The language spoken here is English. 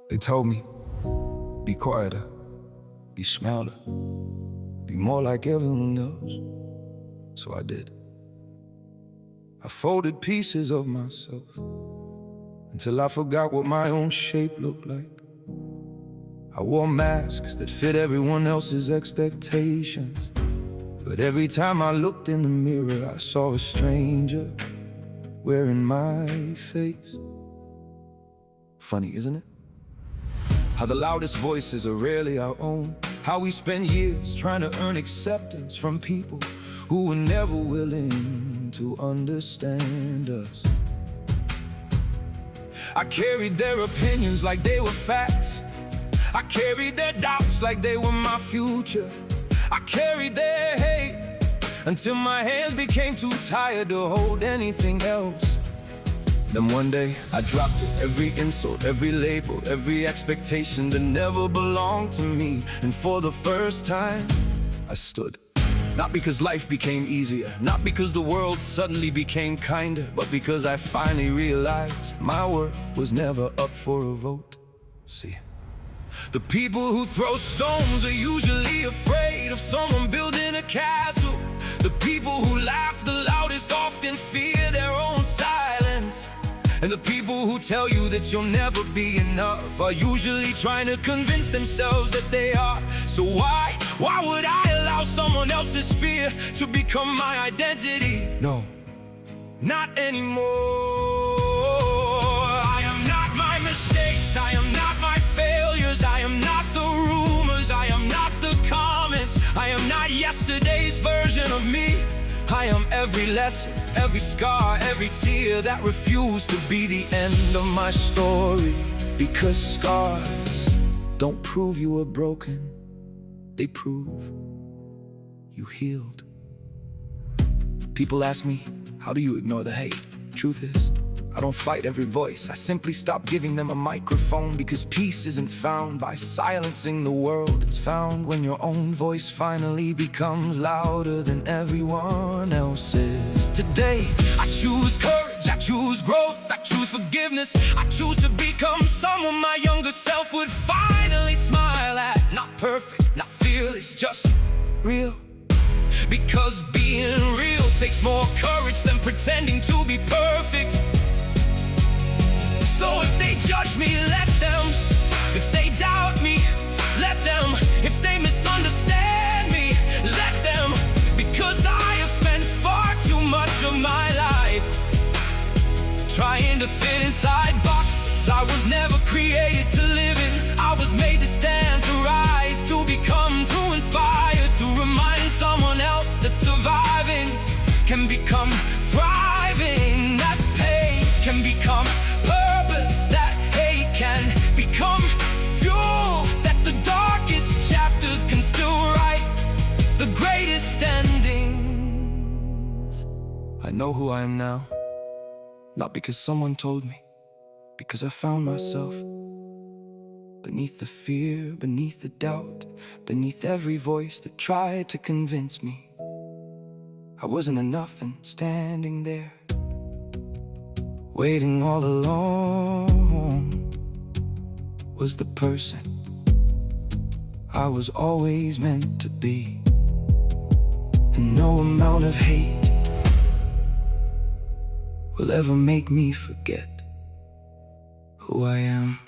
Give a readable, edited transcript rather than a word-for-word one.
They told me, be quieter, be smarter, be more like everyone else. So I did. I folded pieces of myself until I forgot what my own shape looked like. I wore masks that fit everyone else's expectations, but every time I looked in the mirror, I saw a stranger wearing my face. Funny, isn't it? How the loudest voices are rarely our own. How we spend years trying to earn acceptance from people who were never willing to understand us. I carried their opinions like they were facts. I carried their doubts like they were my future. I carried their hate until my hands became too tired to hold anything else. Then one day I dropped it, every insult, every label, every expectation that never belonged to me. And for the first time, I stood. Not because life became easier, not because the world suddenly became kinder, but because I finally realized my worth was never up for a vote. See, the people who throw stones are usually afraid of someone building a castle. The people who laugh the loudest often fear their own silence. And the people who tell you that you'll never be enough are usually trying to convince themselves that they are. So why would I allow someone else's fear to become my identity? No, not anymore. I am not my mistakes, I am not my failures, I am not the rumors, I am not the comments, I am not yesterday's version of me. I am every lesson, every scar, every tear that refused to be the end of my story. Because scars don't prove you were broken, they prove you healed. People ask me, how do you ignore the hate? Truth is, I don't fight every voice. I simply stop giving them a microphone, because peace isn't found by silencing the world. It's found when your own voice finally becomes louder than everyone else's. Today, I choose courage, I choose growth, I choose forgiveness. I choose to become someone my younger self would finally smile at. Not perfect, not fearless, just real. Because being real takes more courage than pretending to be perfect. So if they judge me, let them. If they doubt me, let them. If they misunderstand me, let them. Because I have spent far too much of my life trying to fit inside boxes I was never created to live in. I was made to stand, to rise, to become, to inspire, to remind someone else that surviving can become thriving. That pain can become purpose, that hate can become fuel, that the darkest chapters can still write the greatest endings. I know who I am now, not because someone told me, because I found myself beneath the fear, beneath the doubt, beneath every voice that tried to convince me I wasn't enough, and standing there waiting all alone was the person I was always meant to be. And no amount of hate will ever make me forget who I am.